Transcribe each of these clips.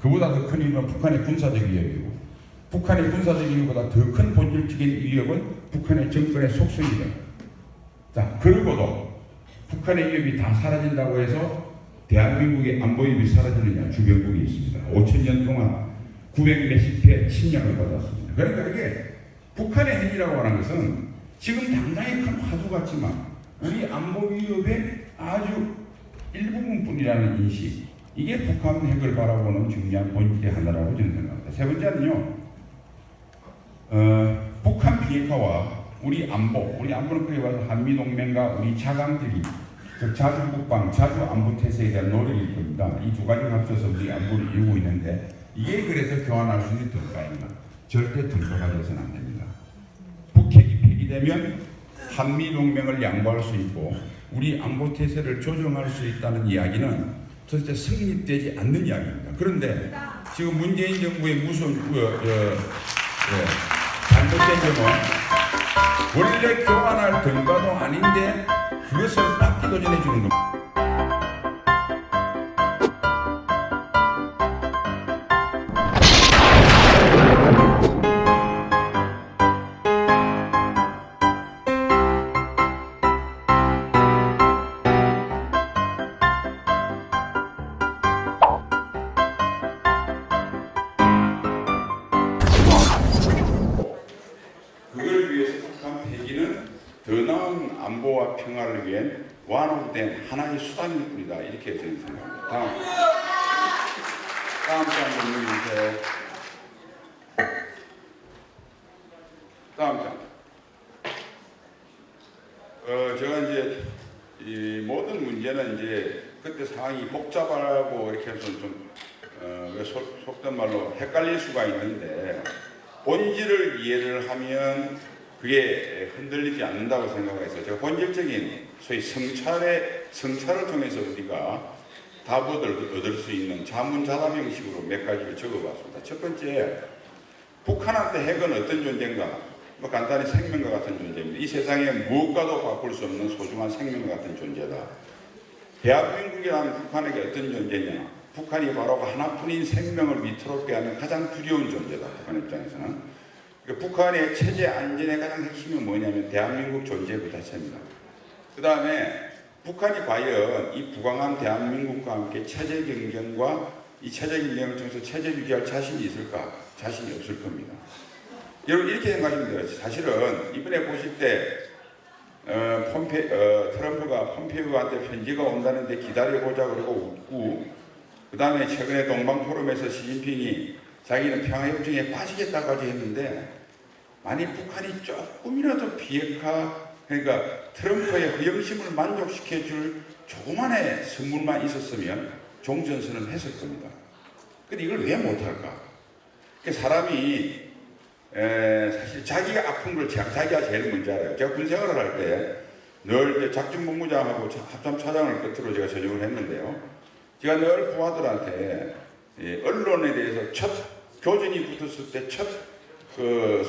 그보다 더 큰 위협은 북한의 군사적 위협이고, 북한의 군사적 위협보다 더 큰 본질적인 위협은 북한의 정권의 속성이다. 자, 그러고도 북한의 위협이 다 사라진다고 해서 대한민국의 안보 위협이 사라지느냐? 주변국이 있습니다. 5,000년 동안 900몇십 회 침략을 받았습니다. 그러니까 이게 북한의 행위라고 하는 것은 지금 당장의 큰 화두 같지만 우리 안보 위협의 아주 일부분뿐이라는 인식, 이게 북한 핵을 바라보는 중요한 본질의 하나라고 저는 생각합니다. 세 번째는요, 북한 비핵화와 우리 안보는 크게 봐서 한미동맹과 우리 자강들이 즉 자주국방, 자주안보태세에 대한 노력일 겁니다. 이 두 가지를 합쳐서 우리 안보를 이루고 있는데, 이게 그래서 교환할 수 있는 등가입니다. 절대 등가가 돼서는 안 됩니다. 북핵이 폐기되면 한미동맹을 양보할 수 있고 우리 안보태세를 조정할 수 있다는 이야기는 도대체 성립되지 않는 이야기입니다. 그런데 지금 문재인 정부의 무슨 잘못된 점은 원래 교환할 등가도 아닌데 그것을 받기도 전에 주는 겁니다. 그걸 위해서 북한 폐기는 더 나은 안보와 평화를 위한 완화된 하나의 수단일 뿐이다. 이렇게 저는 생각합니다. 다음 장 넘겨주세요. 다음 장. 제가 이제 이 모든 문제는 이제 그때 상황이 복잡하고 이렇게 해서 좀 속된 말로 헷갈릴 수가 있는데, 본질을 이해를 하면 그게 흔들리지 않는다고 생각해서 제가 본질적인 소위 성찰을 통해서 우리가 답을 얻을 수 있는 자문자답 형식으로 몇 가지를 적어봤습니다. 첫 번째, 북한한테 핵은 어떤 존재인가? 뭐 간단히 생명과 같은 존재입니다. 이 세상에 무엇과도 바꿀 수 없는 소중한 생명과 같은 존재다. 대한민국이라는 북한에게 어떤 존재냐? 북한이 바로 하나뿐인 생명을 위태롭게 하는 가장 두려운 존재다. 북한 입장에서는. 북한의 체제 안전의 가장 핵심은 뭐냐면 대한민국 존재 그 자체입니다. 그 다음에 북한이 과연 이 부강한 대한민국과 함께 체제 경쟁과 이 체제 경쟁을 통해서 체제 유지할 자신이 있을까? 자신이 없을 겁니다. 여러분 이렇게 생각하시면 돼요. 사실은 이번에 보실 때 트럼프가 폼페이오한테 편지가 온다는데 기다려보자 그러고 웃고, 그 다음에 최근에 동방포럼에서 시진핑이 자기는 평화협정에 빠지겠다까지 했는데, 만약 북한이 조금이라도 비핵화, 그러니까 트럼프의 허영심을 만족시켜줄 조그만의 선물만 있었으면 종전선언을 했을 겁니다. 근데 이걸 왜 못할까? 사람이 사실 자기가 아픈 걸 자기가 제일 먼저 알아요. 제가 군생활을 할 때 늘 작전본부장하고 합참차장을 끝으로 제가 전역을 했는데요. 제가 늘 부하들한테 언론에 대해서 첫 교전이 붙었을 때 첫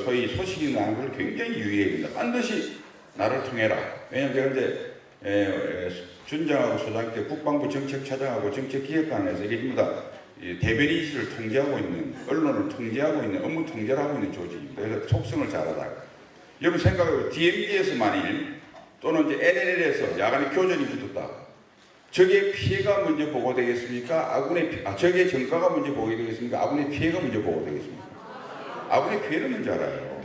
소위 소식이 나는 걸 굉장히 유의해야 된다. 반드시 나를 통해라. 왜냐하면 제가 이제 준장하고 소장 때 국방부 정책차장하고 정책기획관에서 이게 전부 다 대변인실을 통제하고 있는, 언론을 통제하고 있는, 업무 통제를 하고 있는 조직입니다. 그래서 속성을 잘 알아요. 여러분 생각해보세요. DMZ에서 만일 또는 이제 NLL에서 야간에 교전이 붙었다. 적의 피해가 먼저 보고되겠습니까? 적의 전가가 먼저 보게 되겠습니까? 아군의 피해가 먼저 보고되겠습니까? 아군의 피해는 먼저 알아요.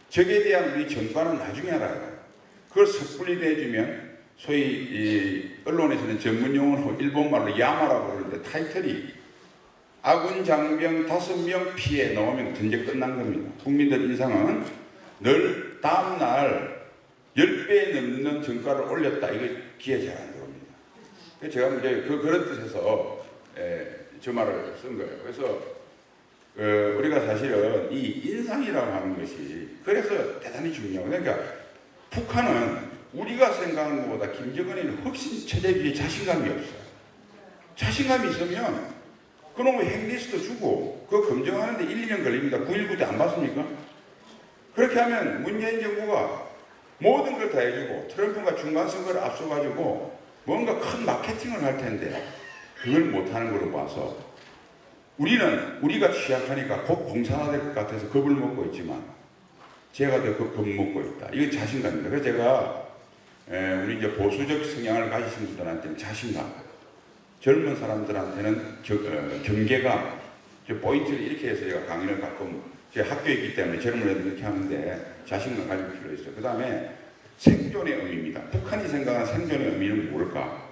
적에 대한 우리 전가는 나중에 알아요. 그걸 섣불리 내주면 소위 이 언론에서는 전문 용어로 일본말로 야마라고 그러는데, 타이틀이 아군 장병 5명 피해 나오면 전쟁 끝난 겁니다. 국민들 인상은 늘 다음날 10배 넘는 전가를 올렸다. 이게 기회 잘 안 들어옵니다. 제가 이제 그런 뜻에서 저 말을 쓴 거예요. 그래서 우리가 사실은 이 인상이라고 하는 것이 그래서 대단히 중요하고, 그러니까 북한은 우리가 생각하는 것보다 김정은이는 훨씬 체제 비에 자신감이 없어요. 자신감이 있으면 그놈의 핵리스트 주고 그거 검증하는데 1, 2년 걸립니다. 9.19 때 안 봤습니까? 그렇게 하면 문재인 정부가 모든 걸 다 해주고 트럼프가 중간선거를 앞서가지고 뭔가 큰 마케팅을 할 텐데 그걸 못하는 걸로 봐서 우리가 취약하니까 곧 공산화될 것 같아서 겁을 먹고 있지만 제가 더 겁먹고 있다. 이건 자신감입니다. 그래서 제가 우리 이제 보수적 성향을 가지신 분들한테는 자신감, 젊은 사람들한테는 경계감, 포인트를 이렇게 해서 제가 강의를 가끔 제가 학교에 있기 때문에 젊은 애들 이렇게 하는데 자신감 가질 필요가 있어요. 그 다음에 생존의 의미입니다. 북한이 생각하는 생존의 의미는 뭘까?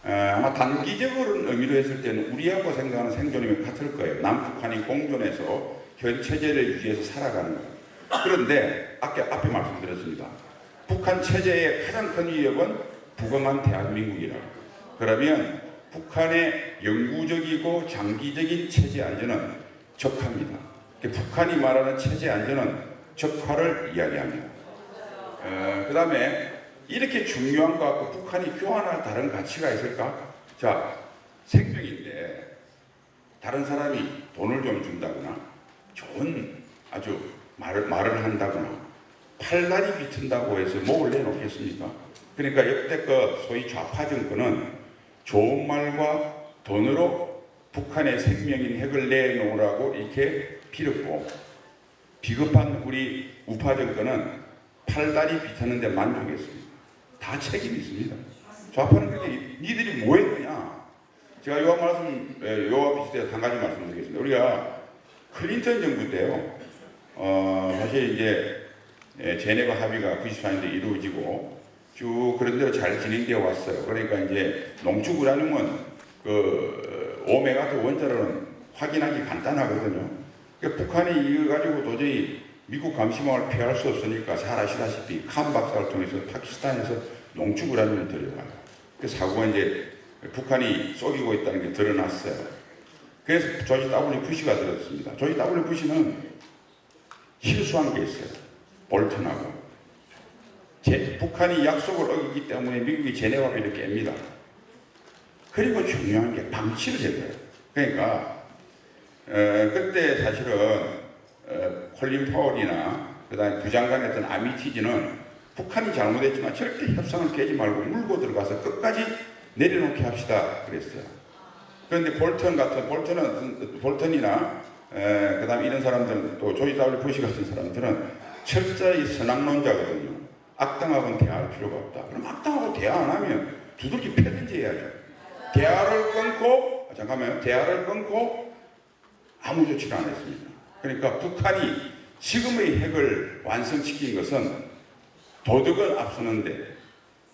아마 단기적으로는 의미로 했을 때는 우리하고 생각하는 생존이면 같을 거예요. 남북한이 공존해서 현 체제를 유지해서 살아가는 거예요. 그런데 앞에 말씀드렸습니다. 북한 체제의 가장 큰 위협은 부강한 대한민국이라고. 그러면 북한의 영구적이고 장기적인 체제 안전은 적합니다. 북한이 말하는 체제 안전은 적화를 이야기합니다. 그 다음에 이렇게 중요한 것 같고 북한이 교환할 다른 가치가 있을까? 자, 생명인데 다른 사람이 돈을 좀 준다거나 좋은 아주 말을 한다거나 팔다리 비튼다고 해서 목을 내놓겠습니까? 그러니까 역대껏 소위 좌파 정권은 좋은 말과 돈으로 북한의 생명인 핵을 내놓으라고 이렇게 빌었고, 비겁한 우리 우파 정권은 팔다리 비트는 데 만족했습니다. 다 책임이 있습니다. 좌파는 그렇게 니들이 뭐 했느냐? 제가 요와 비슷해서 한 가지 말씀드리겠습니다. 우리가 클린턴 정부 때요. 사실 이제 제네바 합의가 94년도에 이루어지고 쭉 그런 대로 잘 진행되어 왔어요. 그러니까 이제 농축 우라늄은 그 오메가2 원자로는 확인하기 간단하거든요. 그러니까 북한이 이거 가지고 도저히 미국 감시망을 피할 수 없으니까 잘 아시다시피 칸 박사를 통해서 파키스탄에서 농축 우라늄을 들여가요. 그 사고가 이제 북한이 속이고 있다는 게 드러났어요. 그래서 조지 W. 부시가 들었습니다. 조지 W. 부시는 실수한 게 있어요. 볼턴하고. 북한이 약속을 어기기 때문에 미국이 제네바 합의를 깹니다. 그리고 중요한 게 방치를 해줘요. 그러니까 그때 사실은 콜린 파월이나 그다음에 부장관이었던 아미티지는 북한이 잘못했지만 절대 협상을 깨지 말고 물고 들어가서 끝까지 내려놓게 합시다 그랬어요. 그런데 볼턴이나 그다음 이런 사람들은 또 조지 W. 부시 같은 사람들은 철저히 선악론자거든요. 악당하고는 대화할 필요가 없다. 그럼 악당하고 대화 안 하면 두들기 패든지 해야죠. 대화를 끊고 아무 조치를 안 했습니다. 그러니까 북한이 지금의 핵을 완성시킨 것은 도덕은 앞서는데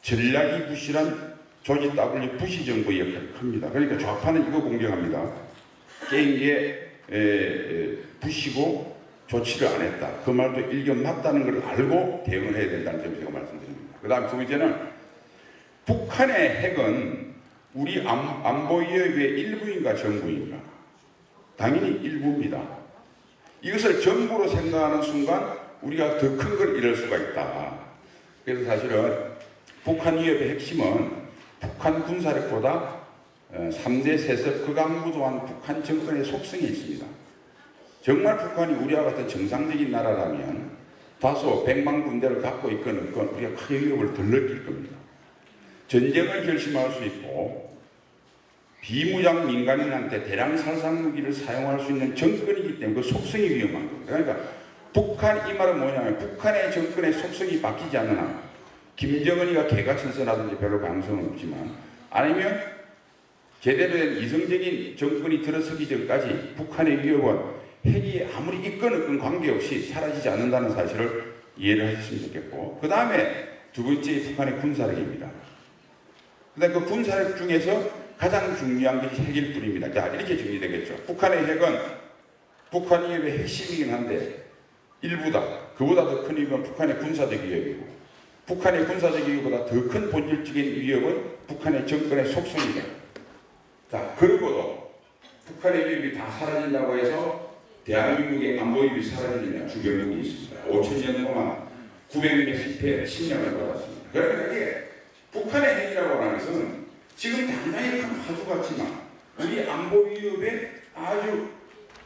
전략이 부실한 조지 W. 부시 정부의 역할이 큽니다. 그러니까 좌파는 이거 공격합니다. 게임기에 부시고 조치를 안 했다. 그 말도 일견 맞다는 걸 알고 대응을 해야 된다는 점을 제가 말씀드립니다. 그 다음 두 번째는 북한의 핵은 우리 안보 위협의 일부인가 전부인가? 당연히 일부입니다. 이것을 전부로 생각하는 순간 우리가 더 큰 걸 잃을 수가 있다. 그래서 사실은 북한 위협의 핵심은 북한 군사력보다 3대 세습 극악무도한 북한 정권의 속성이 있습니다. 정말 북한이 우리와 같은 정상적인 나라라면 다소 100만 군대를 갖고 있건 없건 우리가 큰 위협을 덜 느낄 겁니다. 전쟁을 결심할 수 있고 비무장 민간인한테 대량 살상 무기를 사용할 수 있는 정권이기 때문에 그 속성이 위험한 겁니다. 그러니까 북한, 이 말은 뭐냐면 북한의 정권의 속성이 바뀌지 않는 한 김정은이가 개가천선하든지 별로 가능성은 없지만 아니면 제대로 된 이성적인 정권이 들어서기 전까지 북한의 위협은 핵이 아무리 있건 없건 관계없이 사라지지 않는다는 사실을 이해를 하셨으면 좋겠고, 그 다음에 두 번째 북한의 군사력입니다. 그다음 그 군사력 중에서 가장 중요한 것이 핵일 뿐입니다. 자, 이렇게 정리되겠죠. 북한의 핵은 북한 위협의 핵심이긴 한데 일부다. 그보다 더 큰 위협은 북한의 군사적 위협이고, 북한의 군사적 위협보다 더 큰 본질적인 위협은 북한의 정권의 속성입니다. 자, 그리고도 북한의 위협이 다 사라진다고 해서 대한민국의 안보 위협이 사라지느냐? 주변국이 있습니다. 5,000년 동안 900몇십 회 침략을 받았습니다. 그러니까 이게 북한의 핵이라고 하는 것은 지금 당장의 큰 화두 같지만 우리 안보 위협의 아주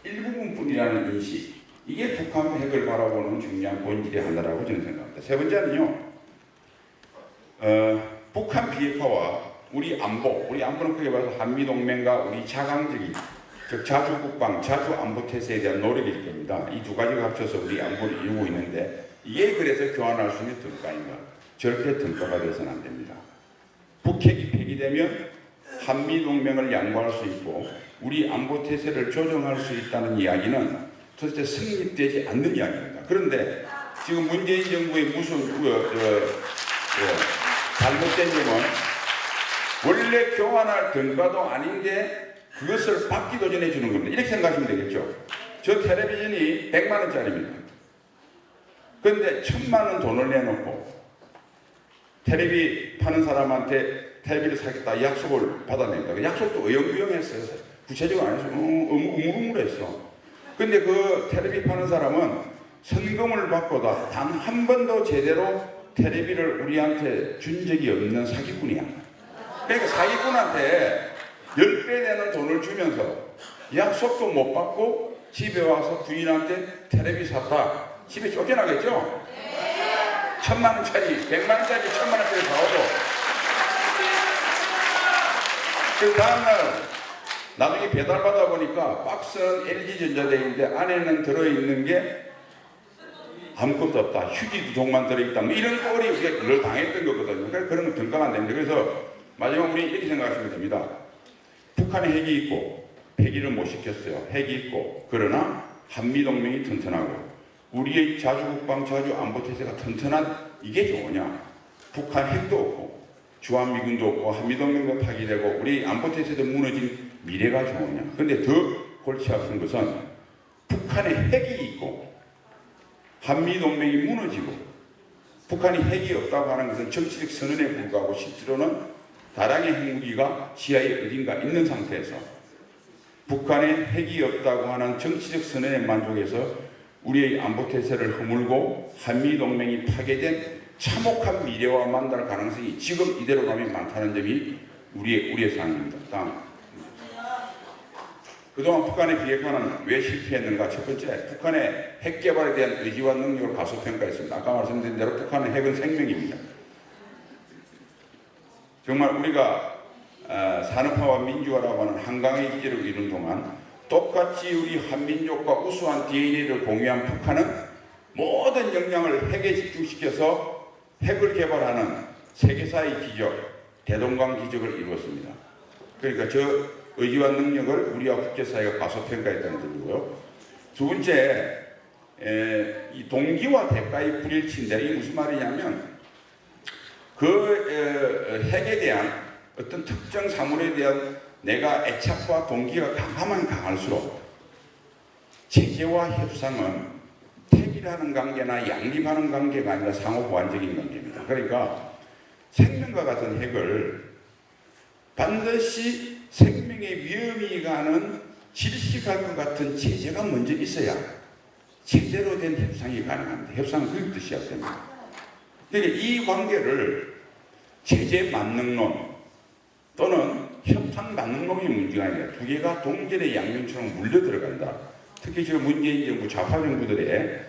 일부분뿐이라는 인식, 이게 북한 핵을 바라보는 중요한 본질의 하나라고 저는 생각합니다. 세 번째는요, 북한 비핵화와 우리 안보는 크게 봐서 한미동맹과 우리 즉 자주국방, 자주안보태세에 대한 노력일 겁니다. 이 두 가지가 합쳐서 우리 안보를 이루고 있는데 이게 그래서 교환할 수 있는 등가인가? 절대 등가가 되어서는 안 됩니다. 북핵이 폐기되면 한미동맹을 양보할 수 있고 우리 안보태세를 조정할 수 있다는 이야기는 도대체 성립되지 않는 이야기입니다. 그런데 지금 문재인 정부의 무슨 잘못된 점은 원래 교환할 등가도 아닌데 그것을 받기도 전에 주는 겁니다. 이렇게 생각하시면 되겠죠. 저 텔레비전이 100만 원짜리입니다. 그런데 1000만 원 돈을 내놓고 텔레비 파는 사람한테 텔레비를 사겠다 약속을 받아냅니다. 그 약속도 어영부영했어요. 구체적으로 안 해서 우물우물했어. 근데 그 텔레비 파는 사람은 선금을 받고도 단 한 번도 제대로 텔레비를 우리한테 준 적이 없는 사기꾼이야. 그러니까 사기꾼한테 10배 되는 돈을 주면서 약속도 못 받고 집에 와서 부인한테 텔레비 샀다. 집에 쫓겨나겠죠? 1000만 원짜리, 100만 원짜리, 1000만 원짜리 사오죠. 그 다음날 나중에 배달받아 보니까 박스는 LG전자대인데 안에는 들어있는 게 아무것도 없다. 휴지 종만 들어있다. 뭐 이런 꼴이 우리가 늘 당했던 거거든요. 그러니까 그런 건 등가가 안 됩니다. 그래서 마지막 우리 이렇게 생각하시면 됩니다. 북한에 핵이 있고 폐기를 못 시켰어요. 핵이 있고 그러나 한미동맹이 튼튼하고 우리의 자주국방, 자주안보태세가 튼튼한 이게 좋으냐? 북한 핵도 없고 주한미군도 없고 한미동맹도 파기되고 우리 안보태세도 무너진 미래가 좋으냐? 그런데 더 골치 아픈 것은 북한에 핵이 있고 한미동맹이 무너지고 북한이 핵이 없다고 하는 것은 정치적 선언에 불과하고 실제로는 다량의 핵무기가 지하에 어딘가 있는 상태에서 북한에 핵이 없다고 하는 정치적 선언에 만족해서 우리의 안보태세를 허물고 한미동맹이 파괴된 참혹한 미래와 만날 가능성이 지금 이대로 가면 많다는 점이 우리의 상황입니다. 다음. 그동안 북한의 비핵화는 왜 실패했는가? 첫 번째, 북한의 핵 개발에 대한 의지와 능력을 과소평가했습니다. 아까 말씀드린 대로 북한의 핵은 생명입니다. 정말 우리가 산업화와 민주화라고 하는 한강의 기제를 이룬 동안 똑같이 우리 한민족과 우수한 DNA를 공유한 북한은 모든 역량을 핵에 집중시켜서 핵을 개발하는 세계사의 기적, 대동강 기적을 이루었습니다. 그러니까 저 의지와 능력을 우리와 국제사회가 과소평가했다는 점이고요. 두 번째, 이 동기와 대가의 불일치인데 이게 무슨 말이냐면 그 핵에 대한 어떤 특정 사물에 대한 내가 애착과 동기가 강하면 강할수록 제재와 협상은 택이라는 관계나 양립하는 관계가 아니라 상호 보완적인 관계입니다. 그러니까 생명과 같은 핵을 반드시 생명의 위험이 가는 질식할 것 같은 제재가 먼저 있어야 제대로 된 협상이 가능합니다. 협상은 그것부터 시작됩니다. 그러니까 이 관계를 제재 만능론 또는 협상 만능론이 문제가 아니라 두 개가 동전의 양면처럼 물려 들어간다. 특히 지금 문재인 정부 좌파 정부들의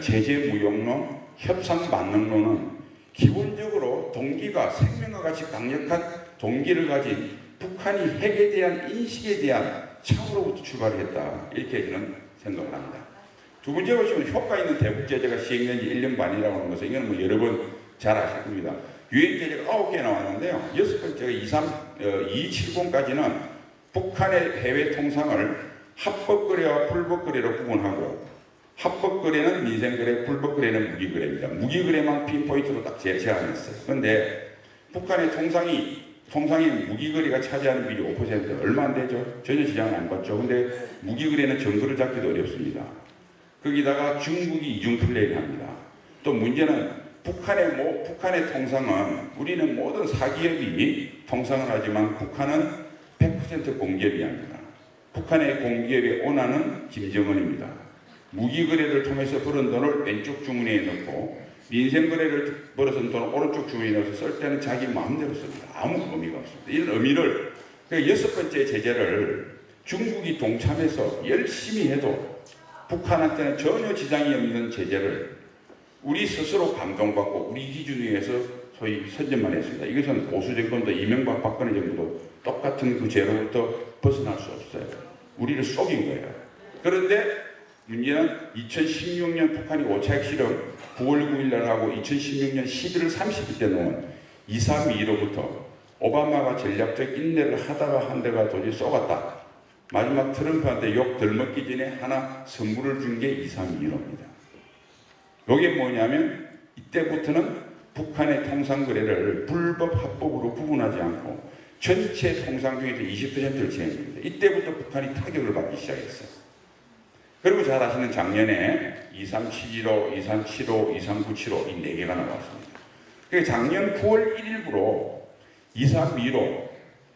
제재 무용론, 협상 만능론은 기본적으로 동기가 생명과 같이 강력한 동기를 가진 북한이 핵에 대한 인식에 대한 차원으로부터 출발했다. 이렇게 저는 생각을 합니다. 두 번째 보시면 효과 있는 대북 제재가 시행된 지 1년 반이라고 하는 것은 이건 뭐 여러 번 잘 아실 겁니다. 유엔 제재가 9개 나왔는데요. 6번째가 2270까지는 북한의 해외 통상을 합법거래와 불법거래로 구분하고 합법거래는 민생거래, 불법거래는 무기거래입니다. 무기거래만 핀포인트로 딱 제한했어요. 그런데 북한의 통상이 무기거래가 차지하는 비율이 5% 얼마 안 되죠? 전혀 지장을 안 받죠. 근데 무기거래는 증거를 잡기도 어렵습니다. 거기다가 중국이 이중 플레이를 합니다. 또 문제는 북한의 통상은 우리는 모든 사기업이 통상을 하지만 북한은 100% 공기업이 합니다. 북한의 공기업의 오너는 김정은입니다. 무기거래를 통해서 벌은 돈을 왼쪽 주머니에 넣고 민생거래를 벌어서 돈을 오른쪽 주머니에 넣어서 쓸 때는 자기 마음대로 씁니다. 아무 의미가 없습니다. 이런 의미를 그러니까 6번째 제재를 중국이 동참해서 열심히 해도 북한한테는 전혀 지장이 없는 제재를 우리 스스로 감동받고 우리 기준 위에서 소위 선전만 했습니다. 이것은 보수 정권도 이명박 박근혜 정부도 똑같은 그 죄로부터 벗어날 수 없어요. 우리를 속인 거예요. 그런데 문제는 2016년 북한이 5차 핵실험 9월 9일 날 하고 2016년 11월 30일 때 놓은 232로부터 오바마가 전략적 인내를 하다가 한 대가 도저히 쏘갔다. 마지막 트럼프한테 욕 덜 먹기 전에 하나 선물을 준 게 232로입니다. 이게 뭐냐면 이때부터는 북한의 통상거래를 불법 합법으로 구분하지 않고 전체 통상 중에서 20%를 지행합니다. 이때부터 북한이 타격을 받기 시작했어요. 그리고 잘 아시는 작년에 23715, 23775, 23975 이 4개가 나왔습니다. 그러니까 작년 9월 1일부로 23215,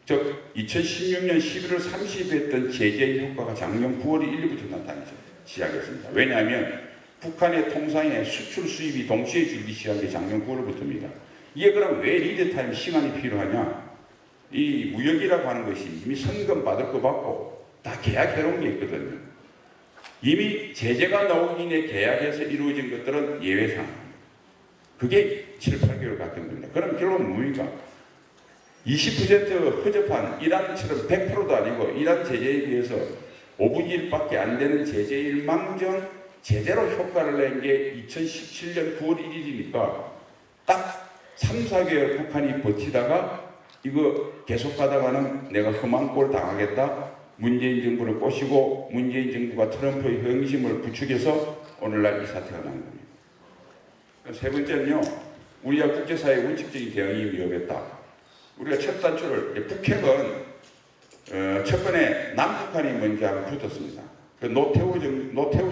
즉 2016년 11월 30일에 했던 제재의 효과가 작년 9월 1일부터 나타나기 시작했습니다. 왜냐하면 북한의 통상에 수출 수입이 동시에 줄기 시작한 게 작년 9월부터입니다. 이게 그럼 왜 리드타임 시간이 필요하냐? 이 무역이라고 하는 것이 이미 선금 받을 거 받고 다 계약해놓은 게 있거든요. 이미 제재가 나오기 전에 계약해서 이루어진 것들은 예외상. 그게 7, 8개월 같은 겁니다. 그럼 결론은 뭡니까? 20% 허접한 이란처럼 100%도 아니고 이란 제재에 비해서 5분의 1밖에 안 되는 제재일망정 제대로 효과를 낸 게 2017년 9월 1일이니까 딱 3, 4개월 북한이 버티다가 이거 계속 가다가는 내가 험한 꼴 당하겠다. 문재인 정부를 꼬시고 문재인 정부가 트럼프의 형심을 부추겨서 오늘날 이 사태가 난 겁니다. 세 번째는요. 우리가 국제사회의 원칙적인 대응이 위협했다. 우리가 첫 단추를 북핵은 첫 번에 남북한이 먼저 하고 붙었습니다. 그 노태우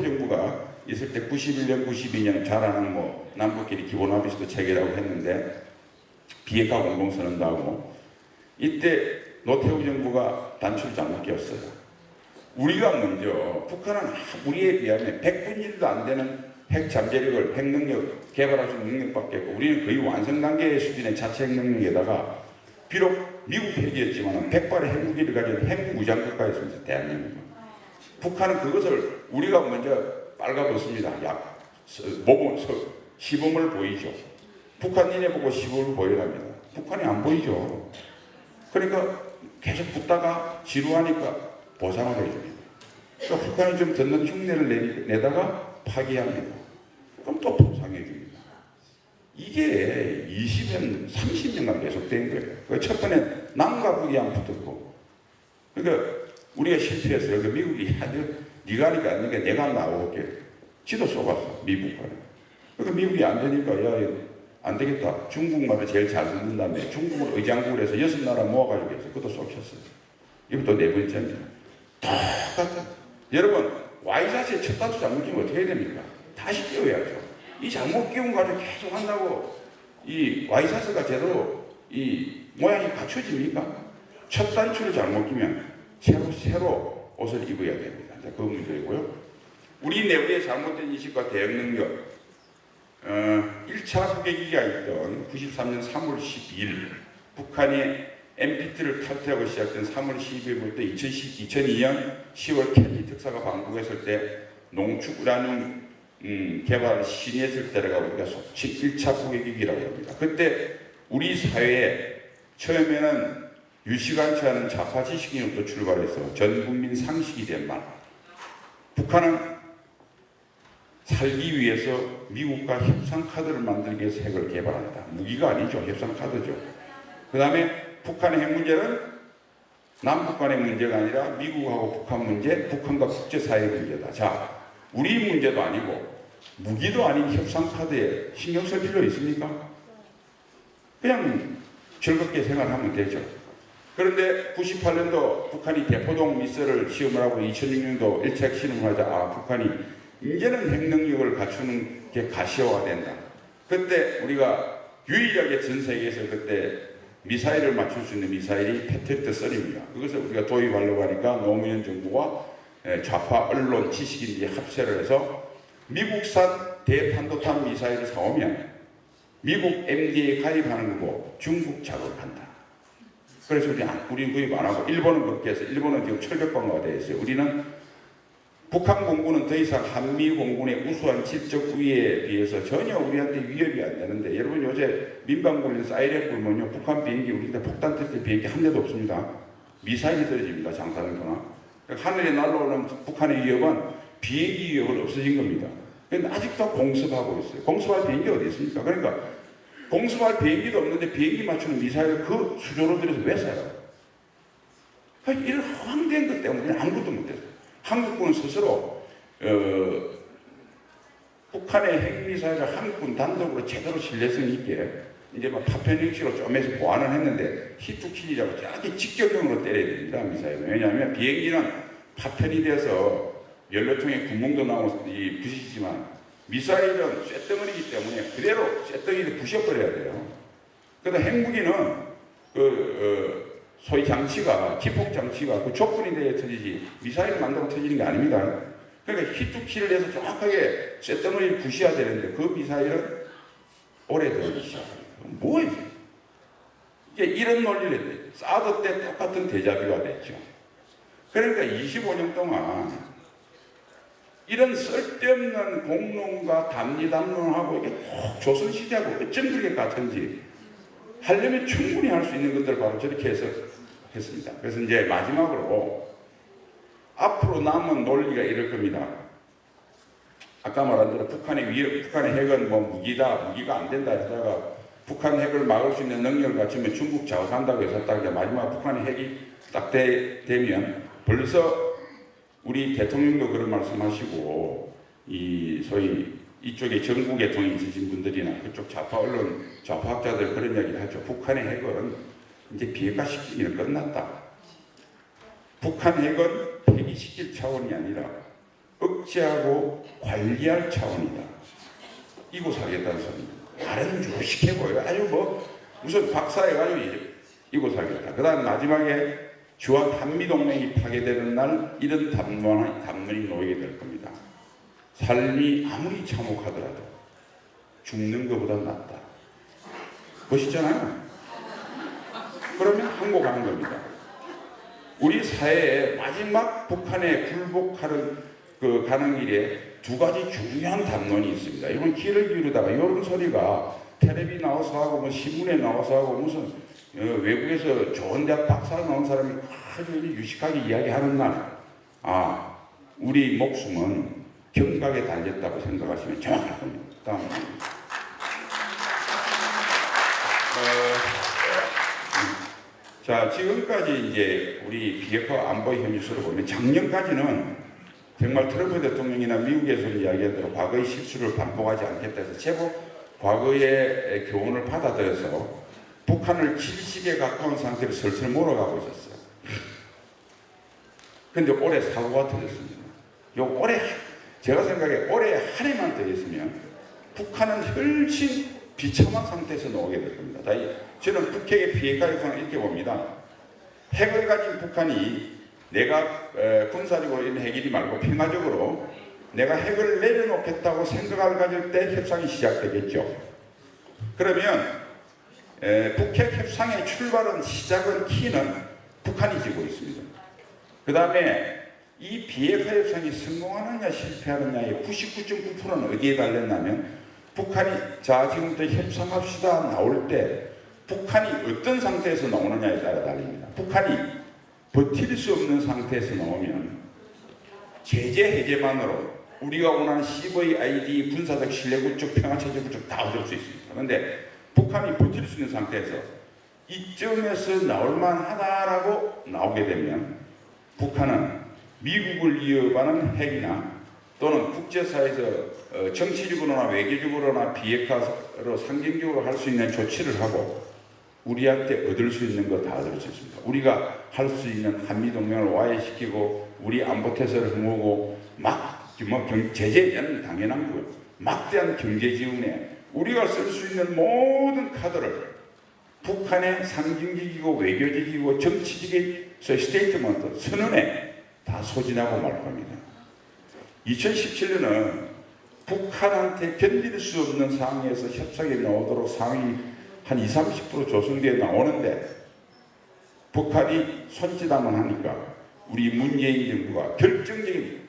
정부가 있을 때 91년, 92년 잘 아는 뭐 남북끼리 기본합의서도 체결하고 했는데 비핵화 공동선언도 하고 이때 노태우 정부가 단추를 잘못 끼웠어요. 우리가 먼저 북한은 우리에 비하면 100분의 1도 안 되는 핵 잠재력을 핵 능력 개발할 수 있는 능력밖에 없고 우리는 거의 완성 단계 수준의 자체 핵 능력에다가 비록 미국 핵이었지만 100발의 핵무기를 가진 핵무장 국가였습니다. 대한민국은. 북한은 그것을 우리가 먼저 빨가벗습니다. 시범을 보이죠. 북한 니네 보고 시범을 보여랍니다. 북한이 안 보이죠. 그러니까 계속 붙다가 지루하니까 보상을 해줍니다. 그러니까 북한이 좀 듣는 흉내를 내다가 파기합니다. 그럼 또 보상해줍니다. 이게 20년, 30년간 계속된 거예요. 첫 번에 남과 북이 안 붙었고, 그러니까 우리가 실패했어요. 그러니까 미국이 네가 하니까 안 되니까 내가 나오게 지도 쏘았어. 미국과는. 그러니까 미국이 안 되니까 야 안 되겠다. 중국말을 제일 잘 듣는 다음에 중국을 의장국을 해서 6나라 모아가지고 해서 그것도 쏘셨어요. 이것도 네 번째입니다. 똑같아. 여러분 Y자세 첫 단추 잘못 끼우면 어떻게 해야 됩니까? 다시 끼워야죠. 이 잘못 끼운 거를 계속 한다고 이 Y자세가 제대로 이 모양이 갖춰집니까? 첫 단추를 잘못 끼면 새로 옷을 입어야 됩니다. 그 문제이고요. 우리 내부의 잘못된 인식과 대응 능력. 1차 북핵위기가 있던 93년 3월 12일 북한이 NPT를 탈퇴하고 시작된 3월 12일부터 2002년 10월 켈리 특사가 방북했을 때 농축 우라늄 개발을 시인했을 때라고 우리가 속칭 1차 북핵위기라고 합니다. 그때 우리 사회에 처음에는 유시간치 않은 좌파 지식인으로부터 출발해서 전 국민 상식이 된 말. 북한은 살기 위해서 미국과 협상카드를 만들기 위해서 핵을 개발한다. 무기가 아니죠. 협상카드죠. 그 다음에 북한의 핵 문제는 남북 간의 문제가 아니라 미국하고 북한 문제, 북한과 국제사회의 문제다. 자, 우리 문제도 아니고 무기도 아닌 협상카드에 신경 쓸 필요 있습니까? 그냥 즐겁게 생활하면 되죠. 그런데 98년도 북한이 대포동 미사일을 시험을 하고 2006년도 1차 핵실험을 하자 북한이 이제는 핵 능력을 갖추는 게 가시화된다. 그때 우리가 유일하게 전 세계에서 그때 미사일을 맞출 수 있는 미사일이 패트리어트 3입니다. 그것을 우리가 도입하려고 하니까 노무현 정부와 좌파 언론 지식인들이 합체를 해서 미국산 대탄도탄 미사일을 사오면 미국 MD에 가입하는 거고 중국 자극한다. 그래서 우리는 구입 안 하고 일본은 그렇게 해서 일본은 지금 철벽방어가 되어 있어요. 우리는 북한 공군은 더 이상 한미 공군의 우수한 질적 우위에 비해서 전혀 우리한테 위협이 안 되는데 여러분 요새 민방군에 사이렌 불면요 북한 비행기 우리한테 폭탄 터질 비행기 한 대도 없습니다. 미사일이 떨어집니다. 장사정도나 하늘에 날아오는 북한의 위협은 비행기 위협은 없어진 겁니다. 그런데 아직도 공습하고 있어요. 공습할 비행기 어디 있습니까? 그러니까 공습할 비행기도 없는데 비행기 맞추는 미사일을 그 수조로 들여서 왜 쏴요? 이런 허황된 것 때문에 아무것도 못했어요. 한국군은 스스로 북한의 핵미사일을 한국군 단독으로 제대로 신뢰성 있게 이제 막 파편 형식으로 쪼매서 보완을 했는데 히투킬이라고 저렇게 직격형으로 때려야 됩니다. 미사일은. 왜냐하면 비행기는 파편이 돼서 연료통에 구멍도 나오고 부시지만 미사일은 쇳덩어리이기 때문에 그대로 쇳덩이를 부셔버려야 돼요. 그런데 핵무기는 소위 장치가 기폭 장치가 그 조건이 돼야 터지지 미사일을 만들어 터지는 게 아닙니다. 그러니까 히투킬을 해서 정확하게 쇳덩어리를 부셔야 되는데 그 미사일은 오래되기 시작합니다. 뭐예요? 이게 이런 논리를 했대요. 사드 때 똑같은 데자뷰가 됐죠. 그러니까 25년 동안 이런 쓸데없는 공론과 담론하고 이게 꼭 조선시대하고 어쩜 그렇게 같은지 하려면 충분히 할 수 있는 것들을 바로 저렇게 해서 했습니다. 그래서 이제 마지막으로 앞으로 남은 논리가 이럴 겁니다. 아까 말한 대로 북한의 핵은 뭐 무기가 안 된다 하다가 북한 핵을 막을 수 있는 능력을 갖추면 중국 자극한다고 해서 딱 이제 마지막 북한의 핵이 딱 되면 벌써 우리 대통령도 그런 말씀하시고 이 소위 이쪽에 전국에 통해 있으신 분들이나 그쪽 좌파 언론 좌파학자들 그런 이야기를 하죠. 북한의 핵은 이제 비핵화시키기는 끝났다. 북한 핵은 폐기시킬 차원이 아니라 억제하고 관리할 차원이다. 이곳하겠다는 소리입니다. 말은 조식해 보여요. 아주 뭐 무슨 박사해가지고 이곳하겠다. 그 다음 마지막에 주한 한미동맹이 파괴되는 날 이런 담론이 놓이게 될 겁니다. 삶이 아무리 참혹하더라도 죽는 것보다 낫다. 멋있잖아요. 그러면 항복하는 겁니다. 우리 사회의 마지막 북한에 굴복하는 가는 길에 두 가지 중요한 담론이 있습니다. 이건 귀를 기울이다가 이런 소리가 텔레비 나와서 하고 뭐 신문에 나와서 하고 무슨 외국에서 좋은 대학 박사 나온 사람이 아주 유식하게 이야기하는 날, 우리 목숨은 경각에 달렸다고 생각하시면 정확할 겁니다. 다음. 자, 지금까지 이제 우리 비핵화 안보 현실을 보면 작년까지는 정말 트럼프 대통령이나 미국에서 이야기한 대로 과거의 실수를 반복하지 않겠다 해서 제법 과거의 교훈을 받아들여서 북한을 70에 가까운 상태로 슬슬 몰아가고 있었어요. 그런데 올해 사고가 터졌습니다. 올해 제가 생각에 올해 한 해만 더 있으면 북한은 훨씬 비참한 상태에서 나오게 될 겁니다. 저는 북핵의 비핵화 현상을 이렇게 봅니다. 핵을 가진 북한이 내가 군사적으로 이런 핵이지 말고 평화적으로 내가 핵을 내려놓겠다고 생각을 가질 때 협상이 시작되겠죠. 그러면 북핵 협상의 출발은 시작은 키는 북한이 지고 있습니다. 그 다음에 이 비핵화 협상이 성공하느냐 실패하느냐의 99.9%는 어디에 달렸냐면 북한이 자 지금부터 협상합시다 나올 때 북한이 어떤 상태에서 나오느냐에 따라 달립니다. 북한이 버틸 수 없는 상태에서 나오면 제재 해제만으로 우리가 원하는 CVID 군사적 신뢰 구축, 평화체제 구축 다 얻을 수 있습니다. 그런데 북한이 버틸 수 있는 상태에서 이점에서 나올만 하다라고 나오게 되면 북한은 미국을 위협하는 핵이나 또는 국제사회에서 정치적으로나 외교적으로나 비핵화로 상징적으로 할 수 있는 조치를 하고 우리한테 얻을 수 있는 거 다 얻을 수 있습니다. 우리가 할 수 있는 한미동맹을 와해시키고 우리 안보태세를 흠모고 제재는 당연한 거고요. 막대한 경제지원에 우리가 쓸 수 있는 모든 카드를 북한의 상징적이고 외교적이고 정치적인 스테이트먼트, 선언에 다 소진하고 말 겁니다. 2017년은 북한한테 견딜 수 없는 상황에서 협상에 나오도록 상황이 한 20, 30% 조성되어 나오는데 북한이 손짓하면 하니까 우리 문재인 정부가 결정적인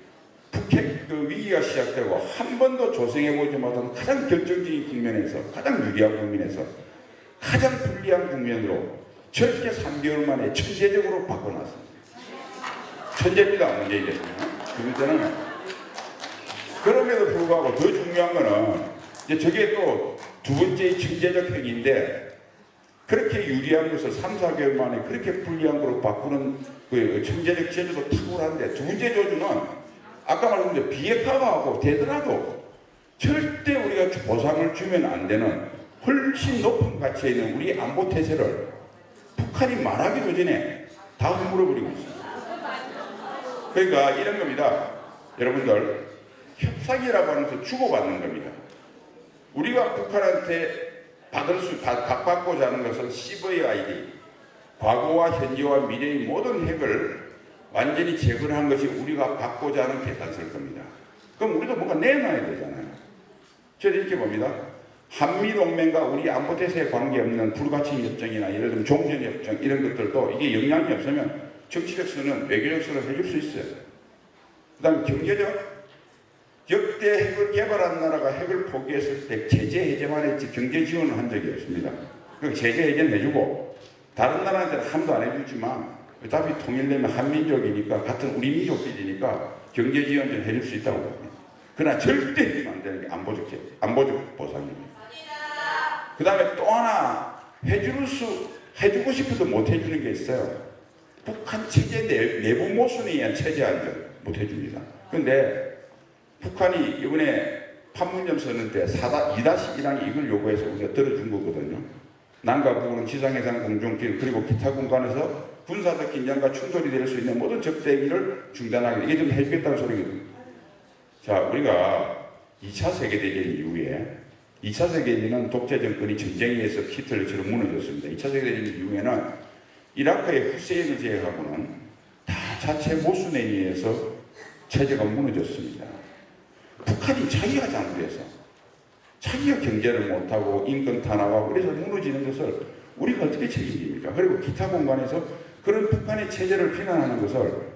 북핵 위기가 시작되고 한 번도 조성해보지 못한 가장 결정적인 국면에서 가장 유리한 국면에서 가장 불리한 국면으로 절대 3개월 만에 천재적으로 바꿔놨습니다. 천재입니다. 문재인 대통령. 그 문제는 그럼에도 불구하고 더 중요한 거는 이제 저게 또 두 번째 천재적 행위인데 그렇게 유리한 것을 3, 4개월 만에 그렇게 불리한 걸로 바꾸는 그 천재적 재주도 탁월한데 두 번째 조주는 아까 말씀드린 비핵화가 하고 되더라도 절대 우리가 보상을 주면 안 되는 훨씬 높은 가치에 있는 우리 안보 태세를 북한이 말하기도 전에 다 허물어버리고 있습니다. 그러니까 이런 겁니다. 여러분들 협상이라고 하는 것을 주고받는 겁니다. 우리가 북한한테 받고자 하는 것은 CVID, 과거와 현재와 미래의 모든 핵을 완전히 제거한 것이 우리가 받고자 하는 계산서일 겁니다. 그럼 우리도 뭔가 내놔야 되잖아요. 저는 이렇게 봅니다. 한미동맹과 우리 안보태세에 관계없는 불가침 협정이나 예를 들면 종전협정 이런 것들도 이게 영향이 없으면 정치적 선언, 외교적 선언을 해줄 수 있어요. 그 다음에 경제적 역대 핵을 개발한 나라가 핵을 포기했을 때 제재 해제만 했지 경제 지원을 한 적이 없습니다. 그 제재 해제는 해주고 다른 나라한테는 함도 안 해주지만 어차피 통일되면 한민족이니까 같은 우리 민족끼리니까 경제 지원 좀 해줄 수 있다고 봅니다. 그러나 절대 해주면 안 되는 게 안보적 보상입니다. 그 다음에 또 하나 해주고 싶어도 못 해주는 게 있어요. 북한 체제 내부 모순에 의한 체제 안전 못 해줍니다. 그런데 북한이 이번에 판문점 선언 때 2-1항 이걸 요구해서 우리가 들어준 거거든요. 남과 북은 지상해상 공중길 그리고 기타 공간에서 군사적 긴장과 충돌이 될 수 있는 모든 적대기를 중단하기 이게 좀 해주겠다는 소리거든요. 자, 우리가 2차 세계대전 이후에 2차 세계대전은 독재 정권이 전쟁에 의해서 히틀러처럼 무너졌습니다. 2차 세계대전 이후에는 이라크의 후세인을 제외하고는 다 자체 모순에 의해서 체제가 무너졌습니다. 북한이 자기가 잘못해서 자기가 경제를 못하고 인권 탄압하고 그래서 무너지는 것을 우리가 어떻게 책임집니까? 그리고 기타 공간에서 그런 북한의 체제를 비난하는 것을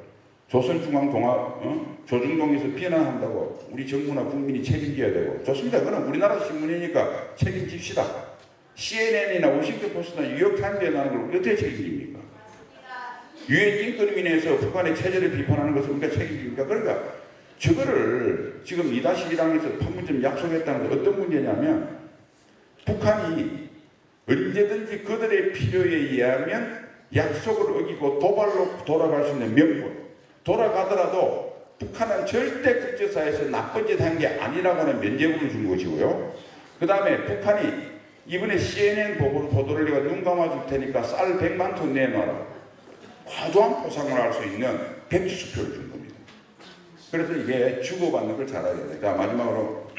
조중동에서 비난한다고 우리 정부나 국민이 책임져야 되고 좋습니다. 그럼 우리나라 신문이니까 책임집시다. CNN이나 워싱턴 포스트나 뉴욕타임즈에 나오는 걸 우리 어떻게 책임집니까? 유엔 인권위원회에서 북한의 체제를 비판하는 것을 우리가 책임집니까? 그러니까 저거를 지금 2-1항에서 판문점 약속했다는 게 어떤 문제냐면 북한이 언제든지 그들의 필요에 의하면 약속을 어기고 도발로 돌아갈 수 있는 명분 돌아가더라도 북한은 절대 국제사회에서 나쁜 짓 한 게 아니라고는 면죄부를 준 것이고요. 그 다음에 북한이 이번에 CNN 보도를 내가 눈 감아줄 테니까 쌀 100만 톤 내놔라. 과도한 포상을 할 수 있는 백지수표를 준 겁니다. 그래서 이게 주고받는 걸 잘해야 돼요. 자, 마지막으로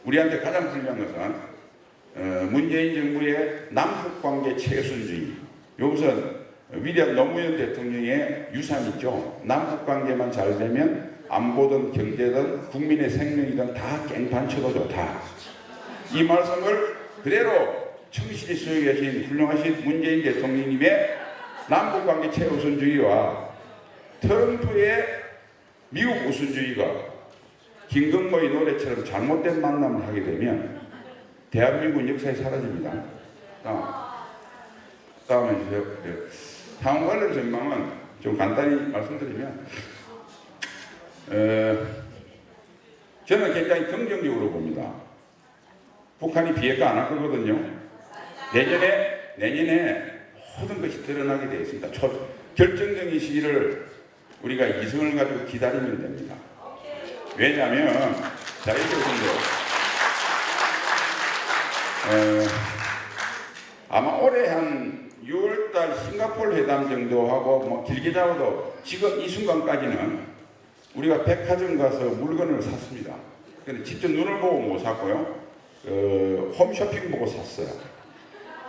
우리한테 가장 중요한 것은 문재인 정부의 남북관계 최우선주의. 이것은 위대한 노무현 대통령의 유산이죠. 남북관계만 잘 되면 안보든 경제든 국민의 생명이든 다 깽판 쳐도죠. 다. 이 말씀을 그대로 충실히 수행해 계신 훌륭하신 문재인 대통령님의 남북관계 최우선주의와 트럼프의 미국 우선주의가 김건모의 노래처럼 잘못된 만남을 하게 되면 대한민국 역사에 사라집니다. 다음에 주세요. 향후 관련 전망은 좀 간단히 말씀드리면 저는 굉장히 긍정적으로 봅니다. 북한이 비핵화 안 할 거거든요. 내년에 모든 것이 드러나게 되어 있습니다. 결정적인 시기를 우리가 이성을 가지고 기다리면 됩니다. 왜냐하면 자 이렇게 보세요. 아마 올해 한 6월달 싱가포르 회담 정도 하고 뭐 길게 잡아도 지금 이 순간까지는 우리가 백화점 가서 물건을 샀습니다. 근데 직접 눈을 보고 못 샀고요. 홈쇼핑 보고 샀어요.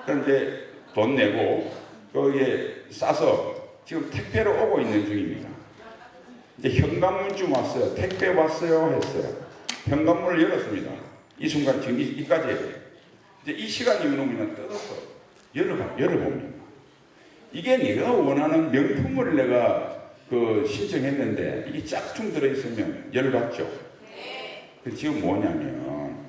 그런데 돈 내고 거기에 싸서 지금 택배로 오고 있는 중입니다. 이제 현관문쯤 왔어요. 택배 왔어요 했어요. 현관문을 열었습니다. 이 순간 지금 이까지 이제 이 시간이 오면 뜯어서 열어봅니다. 이게 내가 원하는 명품을 내가 신청했는데 이게 짝퉁 들어있으면 열받죠. 지금 뭐냐면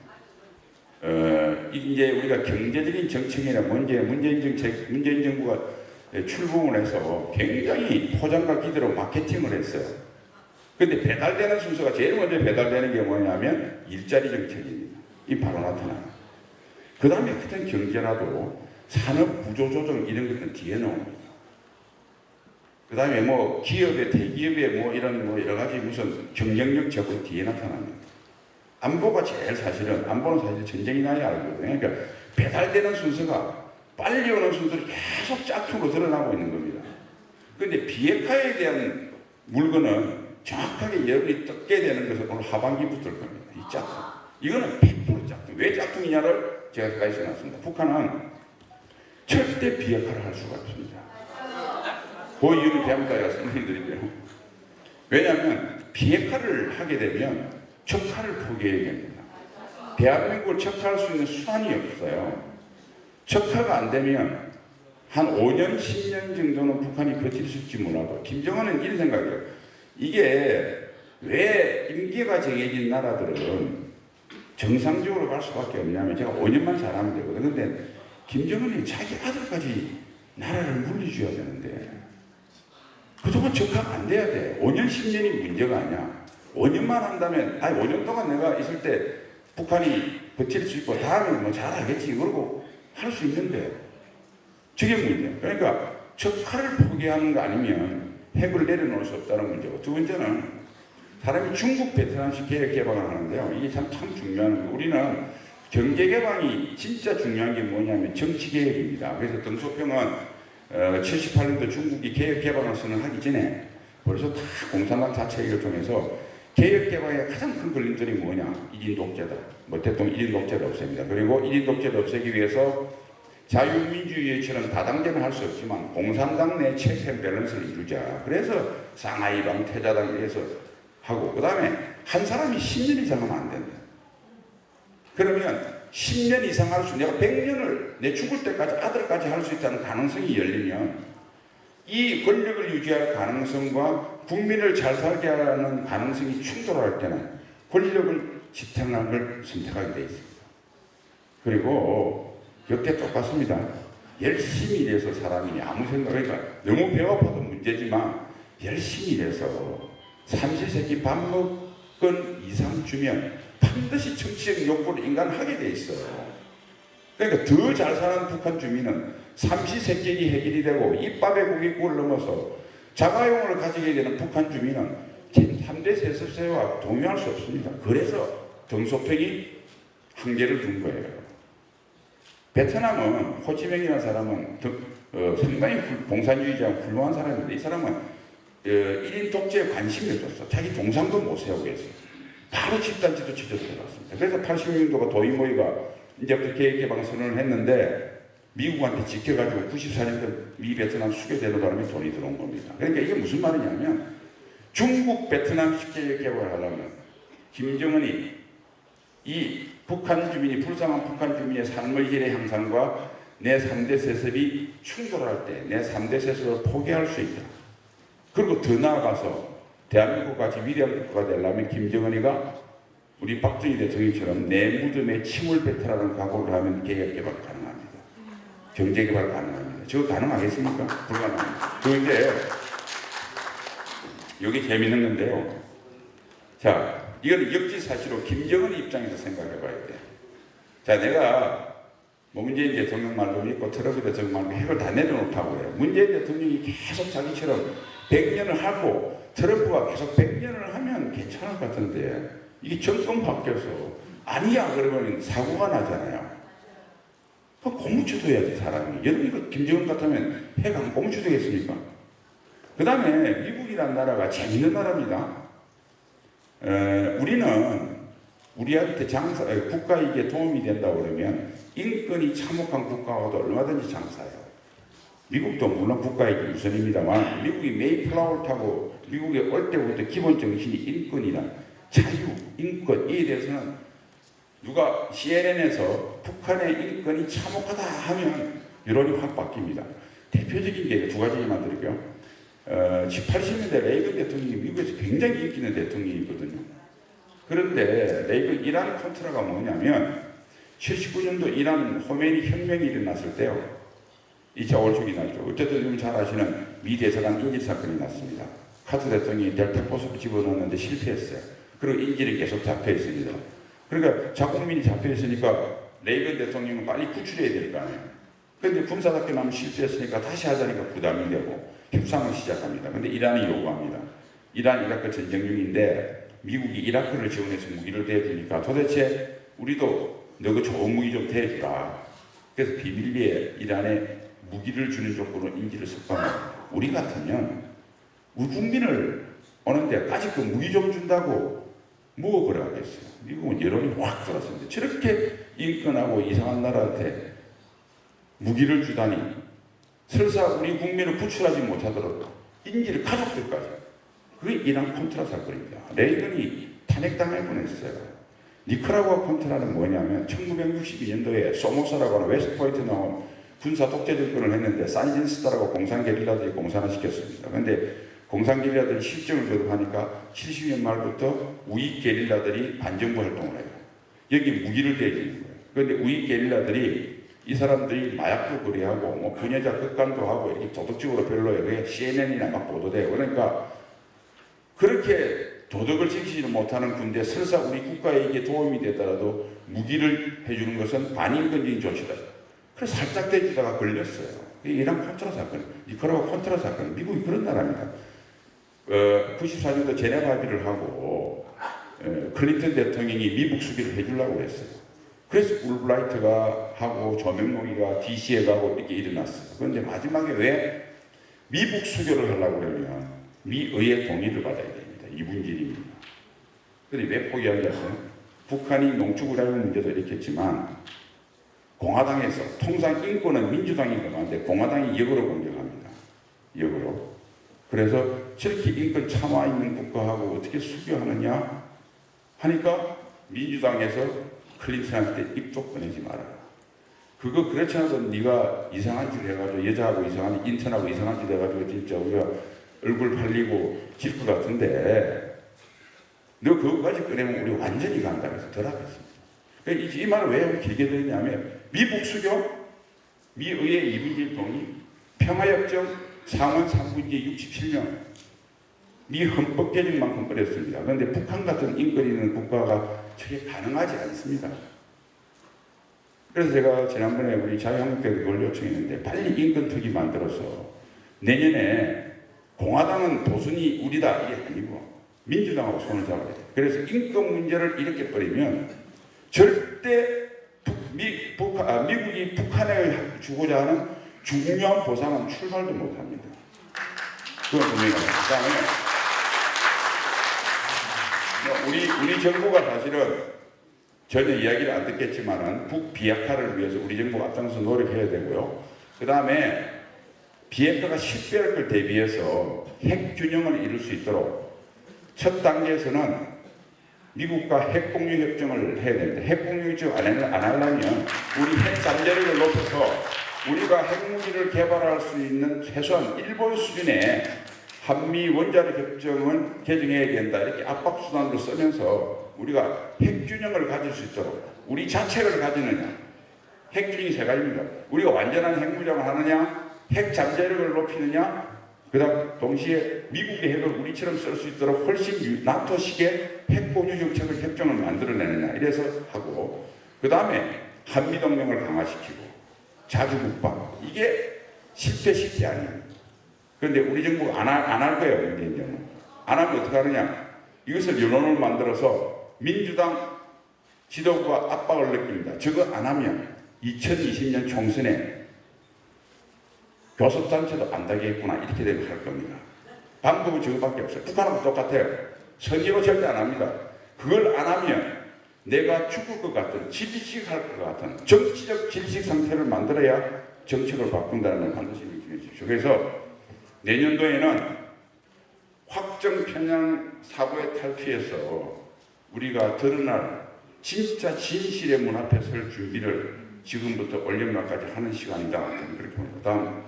이제 우리가 경제적인 정책이나 문재인 정부가 출범을 해서 굉장히 포장과 기대로 마케팅을 했어요. 근데 배달되는 순서가 제일 먼저 배달되는 게 뭐냐면 일자리 정책입니다. 이 바로 나타나요. 그 다음에 어떤 경제라도 산업 구조조정 이런 것들은 뒤에 나옵니다. 그 다음에 뭐 기업의 대기업의 뭐 이런 뭐 여러 가지 무슨 경쟁력 제고 뒤에 나타납니다. 안보가 제일 사실은 안보는 사실 전쟁이 나야 알거든요. 그러니까 배달되는 순서가 빨리 오는 순서로 계속 짝퉁으로 드러나고 있는 겁니다. 그런데 비핵화에 대한 물건은 정확하게 여론이 뜯게 되는 것은 오늘 하반기부터일 겁니다. 이 짝퉁. 이거는 100% 짝퉁. 왜 짝퉁이냐를 제가 가까이 써놨습니다. 북한은 절대 비핵화를 할 수가 없습니다. 그 이유는 대한민국에 가서 설명드릴게요. 왜냐하면 비핵화를 하게 되면 척화를 포기해야 됩니다. 대한민국을 척화할 수 있는 수단이 없어요. 척화가 안 되면 한 5년, 10년 정도는 북한이 버틸 수 있을지 몰라도 김정은은 이런 생각이에요. 이게 왜 임기가 정해진 나라들은 정상적으로 갈 수밖에 없냐면 제가 5년만 잘하면 되거든요. 근데 김정은이 자기 아들까지 나라를 물려줘야 되는데 그동안 척화가 안 돼야 돼. 5년, 10년이 문제가 아니야. 5년만 한다면, 5년 동안 내가 있을 때 북한이 버틸 수 있고 다음에 뭐 잘하겠지. 그러고 할 수 있는데 저게 문제야. 그러니까 척화를 포기하는 거 아니면 핵을 내려놓을 수 없다는 문제고, 두 번째는 사람이 중국 베트남식 개혁 개방을 하는데요. 이게 참 중요한 거예요. 우리는 경제 개방이 진짜 중요한 게 뭐냐면 정치 개혁입니다. 그래서鄧소평은 78년도 중국이 개혁 개방을 선언하기 전에 벌써 다 공산당 자체를 통해서 개혁 개방의 가장 큰 걸림돌이 뭐냐? 1인 독재다. 뭐 대통령 1인 독재를 없앱니다. 그리고 1인 독재를 없애기 위해서 자유민주주의처럼 다당제는 할 수 없지만 공산당 내 체크 앤 밸런스를 이루자. 그래서 상하이방, 태자당 이래서 하고, 그 다음에 한 사람이 10년 이상 하면 안 된다. 그러면 10년 이상 할 수, 내가 100년을 내 죽을 때까지 아들까지 할 수 있다는 가능성이 열리면 이 권력을 유지할 가능성과 국민을 잘 살게 하는 가능성이 충돌할 때는 권력을 지탱하는 걸 선택하게 돼 있습니다. 그리고 역대 똑같습니다. 열심히 일해서 사람이 아무 생각, 그러니까 너무 배고파도 문제지만 열심히 일해서 삼시세끼 밥 먹은 이상 주면 반드시 정치적 욕구를 인간은 하게 돼 있어요. 그러니까 더 잘 사는 북한 주민은 삼시세끼 해결이 되고 입밥에 고기 구을 넘어서 자가용을 가지게 되는 북한 주민은 3대 세습세와 동의할 수 없습니다. 그래서 덩소평이 한계를 둔 거예요. 베트남은 호치민이라는 사람은 상당히 공산주의자고 훌륭한 사람인데 이 사람은 1인 독재에 관심이 없었어. 자기 동상도 못 세우고 했어요. 바로 집단지도 지져 들어갔습니다. 그래서 80년도가 도이모이가 이제부터 개혁개방 선언을 했는데 미국한테 지켜가지고 94년도 미 베트남 수교대로 바람에 돈이 들어온 겁니다. 그러니까 이게 무슨 말이냐면 중국 베트남식 개혁개방을 하려면 김정은이 이 북한 주민이 불쌍한 북한 주민의 삶의 질의 향상과 내 3대 세습이 충돌할 때 내 3대 세습을 포기할 수 있다. 그리고 더 나아가서 대한민국 같이 위대한 국가가 되려면 김정은이가 우리 박정희 대통령처럼 내 무덤에 침을 뱉으라는 각오를 하면 개혁개발 가능합니다. 경제개발 가능합니다. 저거 가능하겠습니까? 불가능합니다. 그런데 여기 재밌는 건데요. 자, 이건 역지사실로 김정은 입장에서 생각해 봐야 돼. 자, 내가 뭐 문재인 대통령 말도 있고 트럼프 대통령 말도 핵을 다 내려놓다고 그래요. 문재인 대통령이 계속 자기처럼 100년을 하고 트럼프가 계속 100년을 하면 괜찮을 것 같은데 이게 정권 바뀌어서 아니야 그러면 사고가 나잖아요. 그 고무추도해야지 사람이. 여러분 김정은 같으면 핵 안 고무추도겠습니까? 그 다음에 미국이라는 나라가 재밌는 나라입니다. 우리는 우리한테 국가이익에 도움이 된다고 그러면 인권이 참혹한 국가와도 얼마든지 장사해요. 미국도 물론 국가이익이 우선입니다만 미국이 메이플라워를 타고 미국에 올 때부터 기본 정신이 인권이다. 자유, 인권 이에 대해서는 누가 CNN에서 북한의 인권이 참혹하다 하면 여론이 확 바뀝니다. 대표적인 게 두 가지만 드릴게요. 80년대 레이건 대통령이 미국에서 굉장히 인기 있는 대통령이거든요. 그런데 레이건 이란 컨트라가 뭐냐면 79년도 이란 호메니 혁명이 일어났을 때요. 2차 월척이 났죠. 어쨌든 지금 잘 아시는 미 대사관 인질 사건이 났습니다. 카터 대통령이 델타 포스를 집어넣었는데 실패했어요. 그리고 인질이 계속 잡혀 있습니다. 그러니까 자국민이 잡혀 있으니까 레이건 대통령은 빨리 구출해야 될 거 아니에요. 그런데 군사답게 나면 실패했으니까 다시 하자니까 부담이 되고 협상을 시작합니다. 그런데 이란이 요구합니다. 이란 이라크 전쟁 중인데 미국이 이라크를 지원해서 무기를 대주니까 도대체 우리도 너 그 좋은 무기 좀 대주라. 그래서 비밀리에 이란에 무기를 주는 조건으로 인질을 석방하고, 우리 같으면 우리 국민을 오는데 아직 그 무기 좀 준다고 뭐가 그래 하겠어요. 미국은 여론이 확 돌았습니다. 저렇게 인권하고 이상한 나라한테 무기를 주다니, 설사 우리 국민을 구출하지 못하도록 인질 가족들까지. 그게 이란 콘트라 사건입니다. 레이건이 탄핵당할 뻔했어요. 니카라구아 콘트라는 뭐냐면 1962년도에 소모사라고 하는 웨스트포인트 나온 군사 독재 정권을 했는데 산진스타라고 공산 게릴라들이 공산화시켰습니다. 그런데 공산 게릴라들이 실정을 거듭하니까 70년 말부터 우익 게릴라들이 반정부 활동을 해요. 여기 무기를 대주는 거예요. 그런데 우익 게릴라들이 이 사람들이 마약도 거래하고 뭐 부녀자 극간도 하고 이렇게 도덕적으로 별로예요. 그게 CNN이나 막 보도돼요. 그러니까 그렇게 도덕을 지키지는 못하는 군대, 설사 우리 국가에 이게 도움이 되더라도 무기를 해주는 것은 반인권적인 조치다. 그래서 살짝 대주다가 걸렸어요. 이게 이란 콘트라 사건, 니카라구아 콘트라 사건, 미국이 그런 나라입니다. 94년도 제네바 합의를 하고 클린턴 대통령이 미국 수비를 해주려고 했어요. 그래서 울브라이트가 하고 조명록이가 DC에 가고 이렇게 일어났어요. 그런데 마지막에 왜 미국 수교를 하려고 그러면 미의회 동의를 받아야 됩니다. 이분질입니다. 그런데 왜 포기하겠어요? 북한이 농축우라는 문제도 일으켰지만 공화당에서 통상 인권은 민주당이 강한데 공화당이 역으로 공격합니다. 역으로. 그래서 저렇게 인권 참아 있는 국가하고 어떻게 수교하느냐 하니까 민주당에서 클린턴한테 입도 꺼내지 마라. 그거 그렇지 않아도 네가 이상한 짓 해가지고 여자하고 이상한 인턴하고 이상한 짓 해가지고 진짜 우리가 얼굴 팔리고 질 것 같은데 너 그거까지 꺼내면 우리 완전히 간다. 그래서 덜 하겠습니다. 그러니까 이 말을 왜 길게 들었냐면 미북 수교, 미의회 이분질 동의, 평화협정 상원 3분지 67명, 미 헌법 개정만큼 어렵습니다. 그런데 북한 같은 인권 있는 국가가 저게 가능하지 않습니다. 그래서 제가 지난번에 우리 자유한국당에 그걸 요청했는데 빨리 인권특위 만들어서 내년에 공화당은 보수니 우리다 이게 아니고 민주당하고 손을 잡아야 돼요. 그래서 인권 문제를 이렇게 버리면 절대 미국이 북한에 주고자 하는 중요한 보상은 출발도 못합니다. 그건 분명히 그다음에 우리 정부가 사실은 전혀 이야기를 안 듣겠지만은 북비핵화를 위해서 우리 정부가 앞장서 노력해야 되고요. 그 다음에 비핵화가 실패할 걸 대비해서 핵균형을 이룰 수 있도록 첫 단계에서는 미국과 핵공유 협정을 해야 됩니다. 핵공유 협정 안 하려면 우리 핵잠재력을 높여서 우리가 핵무기를 개발할 수 있는 최소한 일본 수준의 한미 원자력 협정을 개정해야 된다. 이렇게 압박수단으로 쓰면서 우리가 핵균형을 가질 수 있도록 우리 자체를 가지느냐. 핵균형이 세 가지입니다. 우리가 완전한 핵무장을 하느냐, 핵 잠재력을 높이느냐, 그 다음 동시에 미국의 핵을 우리처럼 쓸 수 있도록 훨씬 나토식의 핵공유 정책을 협정을 만들어내느냐 이래서 하고, 그 다음에 한미동맹을 강화시키고 자주국방, 이게 실패 아니에요. 그런데 우리 정부가 안 할 거예요. 문재인 안 하면 어떻게 하느냐, 이것을 여론을 만들어서 민주당 지도부가 압박을 느낍니다. 저거 안 하면 2020년 총선에 교섭단체도 안 되겠구나 이렇게 되면 할 겁니다. 방법은 저거밖에 없어요. 북한하고 똑같아요. 선제로 절대 안 합니다. 그걸 안 하면 내가 죽을 것 같은, 질식할 것 같은 정치적 질식 상태를 만들어야 정책을 바꾼다는 걸 반드시 명심해 주십시오. 그래서 내년도에는 확정 편향 사고에 탈피해서 우리가 드러날 진짜 진실의 문 앞에 설 준비를 지금부터 올연말까지 하는 시간이다. 그렇게 봅니다. 다음.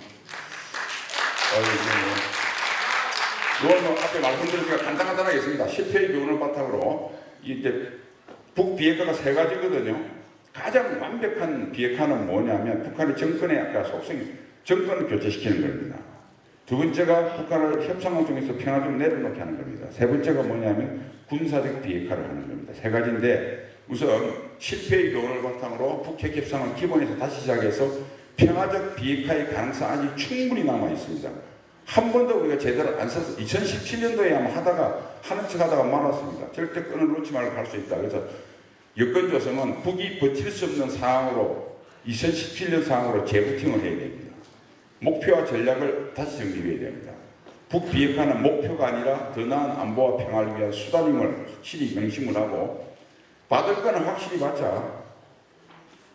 이건 앞에 말씀드리니까 간단하게 했습니다. 실패의 교훈을 바탕으로 이제 북비핵화가 세 가지거든요. 가장 완벽한 비핵화는 뭐냐면 북한의 정권의 아까 속성이 정권을 교체시키는 겁니다. 두 번째가 북한을 협상을 통해서 평화 좀 내려놓게 하는 겁니다. 세 번째가 뭐냐면 군사적 비핵화를 하는 겁니다. 세 가지인데 우선 실패의 교훈을 바탕으로 북핵 협상을 기본에서 다시 시작해서 평화적 비핵화의 가능성이 아직 충분히 남아 있습니다. 한 번도 우리가 제대로 안 써서 2017년도에 아마 하는 척 하다가 말았습니다. 절대 끈을 놓지 말고 갈 수 있다. 그래서 여건 조성은 북이 버틸 수 없는 상황으로 2017년 상황으로 재부팅을 해야 됩니다. 목표와 전략을 다시 정립해야 됩니다. 북비핵화는 목표가 아니라 더 나은 안보와 평화를 위한 수단임을 확실히 명심을 하고 받을 거는 확실히 받자.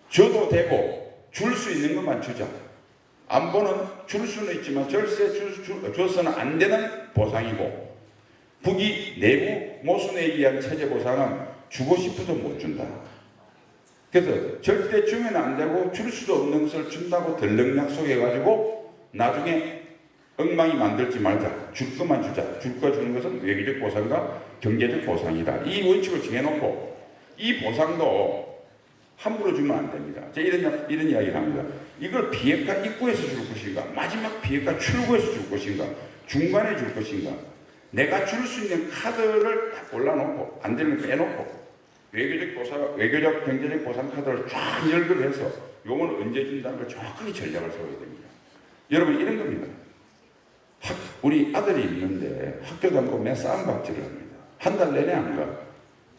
줘도 되고 줄 수 있는 것만 주자. 안보는 줄 수는 있지만 절세 줘서는 안 되는 보상이고 북이 내부 모순에 의한 체제 보상은 주고 싶어도 못 준다. 그래서 절대 주면 안 되고 줄 수도 없는 것을 준다고 덜렁 약속해가지고 나중에 엉망이 만들지 말자. 줄 것만 주자. 줄 거 주는 것은 외교적 보상과 경제적 보상이다. 이 원칙을 정해놓고 이 보상도 함부로 주면 안 됩니다. 제가 이런 이야기를 합니다. 이걸 비핵화 입구에서 줄 것인가, 마지막 비핵화 출구에서 줄 것인가, 중간에 줄 것인가, 내가 줄 수 있는 카드를 다 골라놓고 안 되는 거 빼놓고 외교적 경제적 보상 카드를 쫙 열거해서 요건 언제 준다는 걸 정확하게 전략을 세워야 됩니다. 여러분 이런 겁니다. 우리 아들이 있는데 학교 다니고 맨 싸움박질을 합니다. 한 달 내내 안 가.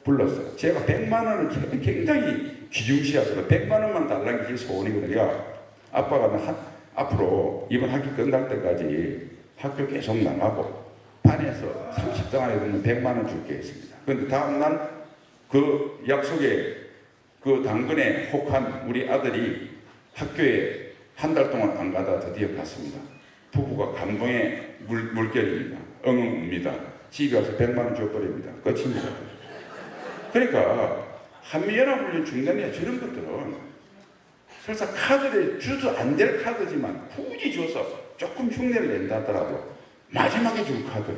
불렀어요. 제가 100만 원을 굉장히 귀중시하거든요. 100만 원만 달라는 게 소원이거든요. 아빠가 앞으로 이번 학기 끝날 때까지 학교 계속 나가고 반에서 30등 안에 들면 100만 원 줄게 했습니다. 그런데 다음날 그 약속에 그 당근에 혹한 우리 아들이 학교에 한 달 동안 안 가다 드디어 갔습니다. 부부가 감동의 물결입니다. 엉엉 웁니다. 집에 와서 100만 원 줘버립니다. 끝입니다. 그러니까 한미연합훈련 중단이나 저런 것들은 설사 카드를 줘도 안 될 카드지만 굳이 줘서 조금 흉내를 낸다 하더라도 마지막에 줄 카드를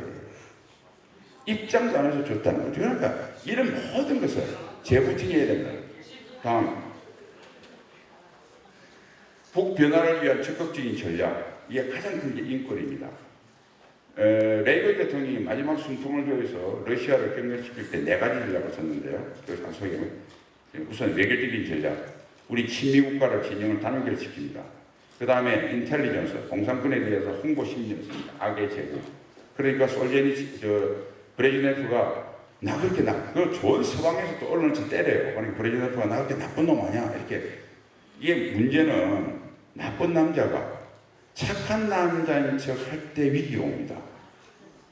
입장도 안 해서 줬다는 거죠. 그러니까 이런 모든 것을 재부팅해야 된다. 다음, 북변화를 위한 적극적인 전략. 이게 가장 큰 게 인권입니다. 레이건 대통령이 마지막 숨통을 조여서 러시아를 경멸시킬 때 4가지 전략을 썼는데요. 그래서 소개는 우선 외교적인 전략, 우리 친미국가를 진영을 단결시킵니다. 그 다음에 인텔리전스, 공산권에 대해서 홍보 심리를 씁니다. 악의 제국. 그러니까 브레즈네프가 나 그렇게 그 좋은 서방에서 또 언론을 때려요. 그러니까 브레즈네프가 나 그렇게 나쁜 놈 아니야? 이렇게. 이게 문제는 나쁜 남자가 착한 남자인 척 할 때 위기가 옵니다.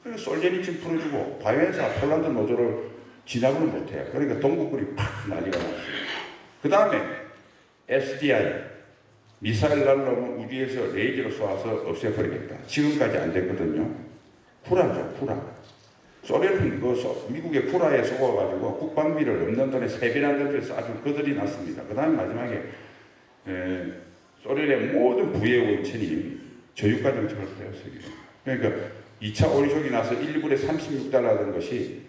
그래서 솔제니친 풀어주고 바이오엔사 폴란드 노조를 진압을 못해요. 그러니까 동북골이 팍 난리가 났어요. 그 다음에 SDI 미사일 날라오면 우주에서 레이저로 쏘아서 없애버리겠다. 지금까지 안 됐거든요. 쿠라죠, 쿠라. 소련은 미국의 쿠라에 속아가지고 국방비를 없는 돈에 3배나 넓혀서 아주 거들이 났습니다. 그 다음에 마지막에 소련의 모든 부의 원천이 저유가 정책을 펴었어요. 그러니까 2차 오일쇼크가 나서 1불에 36달러던 것이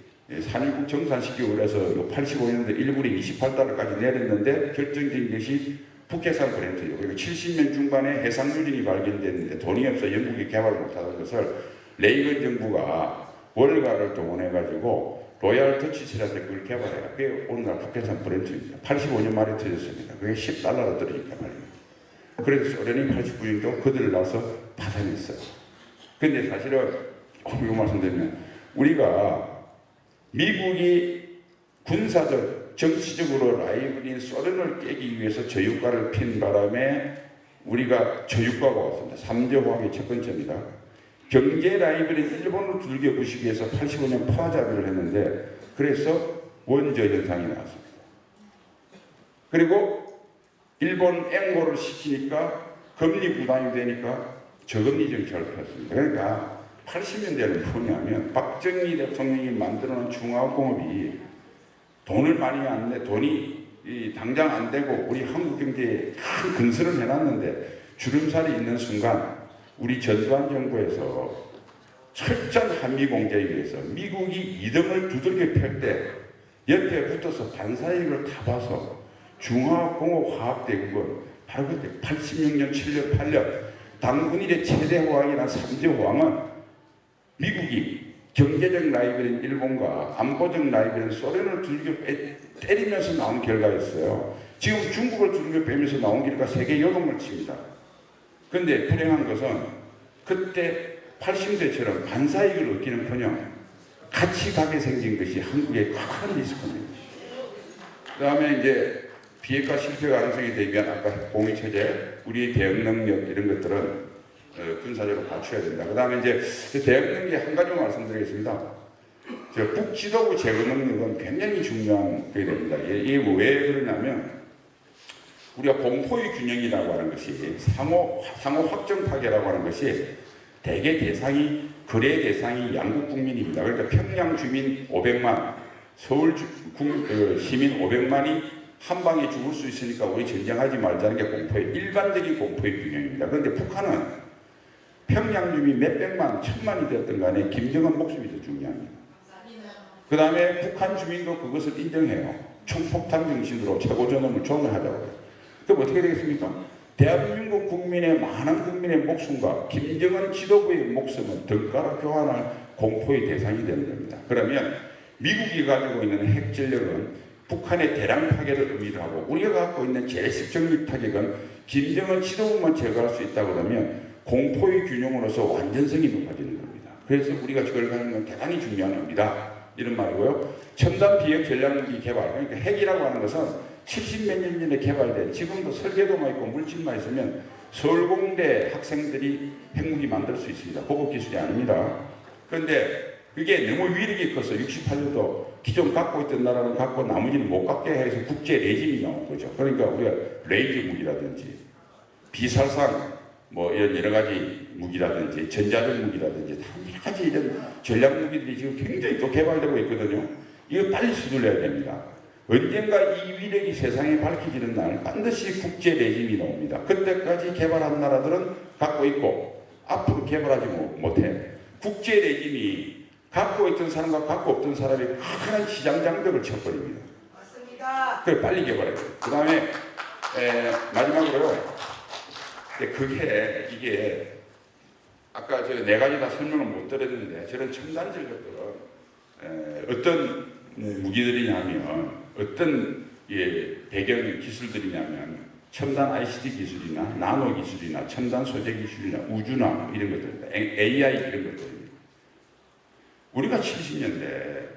산유국 정산시키고 그래서 85년대 1불에 28달러까지 내렸는데 결정적인 것이 북해산 브렌트예요. 그리고 70년 중반에 해상유진이 발견됐는데 돈이 없어 영국이 개발을 못하는 것을 레이건 정부가 월가를 동원해가지고 로얄 터치시라는 그걸 개발해요. 그게 오늘날 북해산 브렌트입니다. 85년 말에 터졌습니다. 그게 10달러로 떨어졌단 말입니다. 그래서 소련이 89년도 그들을 나서 파산했어요. 근데 사실은 이거 말씀드리면 우리가 미국이 군사적 정치적으로 라이벌인 소련을 깨기 위해서 저유가를 핀 바람에 우리가 저유가가 왔습니다. 3대 호황의 첫 번째입니다. 경제 라이벌인 일본을 두들겨 부시기 위해서 85년 파자비를 했는데 그래서 원저 현상이 나왔습니다. 그리고 일본 앵고를 시키니까 금리 부담이 되니까 저금리 정책을 폈습니다. 그러니까 80년대는 뭐냐면 박정희 대통령이 만들어놓은 중화공업이 돈을 많이 안 내, 돈이 당장 안 되고 우리 한국 경제에 큰 건설을 해놨는데 주름살이 있는 순간 우리 전두환 정부에서 철저한 한미 공제에 의해서 미국이 2등을 두들겨 펼 때 옆에 붙어서 반사이익을 다 봐서 중화공업 화학대국은 바로 그때 86년, 7년, 8년 당군일의 최대 호황이란 삼재 호황은 미국이 경제적 라이벌인 일본과 안보적 라이벌인 소련을 두들겨 때리면서 나온 결과였어요. 지금 중국을 두들겨 빼면서 나온 결과 세계 요동을 칩니다. 그런데 불행한 것은 그때 80대처럼 반사이익을 얻기는커녕 같이 가게 생긴 것이 한국의 큰 리스크입니다. 그 다음에 이제 비핵화 실패 가능성에 대비한 아까 공유체제, 우리의 대응 능력 이런 것들은 군사적으로 갖춰야 된다. 그 다음에 이제 대응 능력에 한 가지 말씀드리겠습니다. 북지도부 제거 능력은 굉장히 중요한 게 됩니다. 이게 왜 그러냐면 우리가 공포의 균형이라고 하는 것이 상호 확정 파괴라고 하는 것이 대개 대상이 거래 대상이 양국 국민입니다. 그러니까 평양 주민 500만, 서울 시민 500만이 한 방에 죽을 수 있으니까 우리 전쟁하지 말자는 게 일반적인 공포의 균형입니다. 그런데 북한은 평양 주민 몇백만, 천만이 되었던 간에 김정은 목숨이 더 중요합니다. 그 다음에 북한 주민도 그것을 인정해요. 총폭탄 정신으로 최고전범을 존엄하자고요. 그럼 어떻게 되겠습니까? 대한민국 국민의 많은 국민의 목숨과 김정은 지도부의 목숨은 등가로 교환할 공포의 대상이 되는 겁니다. 그러면 미국이 가지고 있는 핵전력은 북한의 대량 파괴를 의미를 하고 우리가 갖고 있는 제식 정립 타격은 김정은 지도부만 제거할 수 있다 그러면 공포의 균형으로서 완전성이 높아지는 겁니다. 그래서 우리가 그걸 하는 건 대단히 중요한 겁니다. 이런 말이고요. 첨단 비핵 전략무기 개발, 그러니까 핵이라고 하는 것은 70몇 년 전에 개발된 지금도 설계도만 있고 물질만 있으면 서울공대 학생들이 핵무기 만들 수 있습니다. 고급 기술이 아닙니다. 그런데 그게 너무 위력이 커서 68년도 기존 갖고 있던 나라는 갖고 나머지는 못 갖게 해서 국제 레짐이 나온 거죠. 그러니까 우리가 레이저 무기라든지 비살상 뭐 이런 여러 가지 무기라든지 전자적 무기라든지 다 여러 가지 이런 전략 무기들이 지금 굉장히 또 개발되고 있거든요. 이거 빨리 서둘러야 됩니다. 언젠가 이 위력이 세상에 밝혀지는 날 반드시 국제 레짐이 나옵니다. 그때까지 개발한 나라들은 갖고 있고 앞으로 개발하지 못해. 국제 레짐이 갖고 있던 사람과 갖고 없던 사람이 큰 시장 장벽을 쳐버립니다. 맞습니다. 그래 빨리 개발해야 돼요. 그 다음에 마지막으로요. 이게 아까 저 네 가지 다 설명을 못 드렸는데 저런 첨단 전력들은 어떤 무기들이냐면 어떤 배경 기술들이냐면 첨단 ICT 기술이나 나노 기술이나 첨단 소재 기술이나 우주나 이런 것들입니다. AI 이런 것들입니다. 우리가 70년대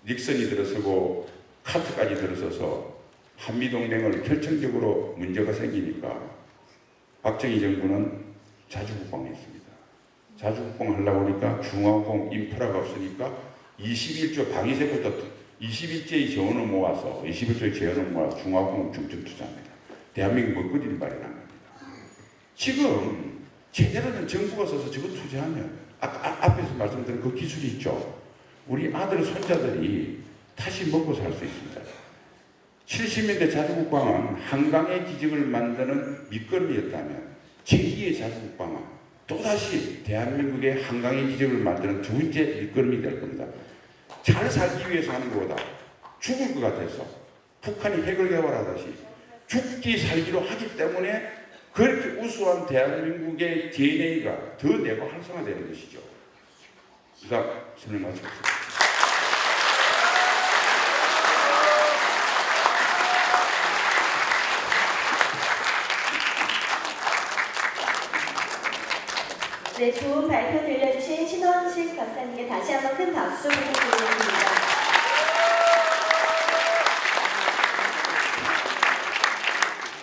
닉슨이 들어서고 카트까지 들어서서 한미동맹을 결정적으로 문제가 생기니까 박정희 정부는 자주국방했습니다. 자주국방 하려고 하니까 중화공 인프라가 없으니까 21조 방위세부터 21조의 재원을 모아서 중화공 중점 투자합니다. 대한민국 먹거리를 마련한 겁니다. 지금 제대로 된 정부가 서서 저거 투자하면 앞에서 말씀드린 그 기술이 있죠. 우리 아들 손자들이 다시 먹고 살 수 있습니다. 70년대 자주국방은 한강의 기적을 만드는 밑거름이었다면 제2의 자주국방은 또다시 대한민국의 한강의 기적을 만드는 두 번째 밑거름이 될 겁니다. 잘 살기 위해서 하는 것보다 죽을 것 같아서 북한이 핵을 개발하듯이 죽기 살기로 하기 때문에 그렇게 우수한 대한민국의 DNA가 더 내고 활성화되는 것이죠. 이상 설명 마치겠습니다. 네, 좋은 발표 들려주신 신원식 박사님께 다시 한번 큰 박수 부탁드립니다.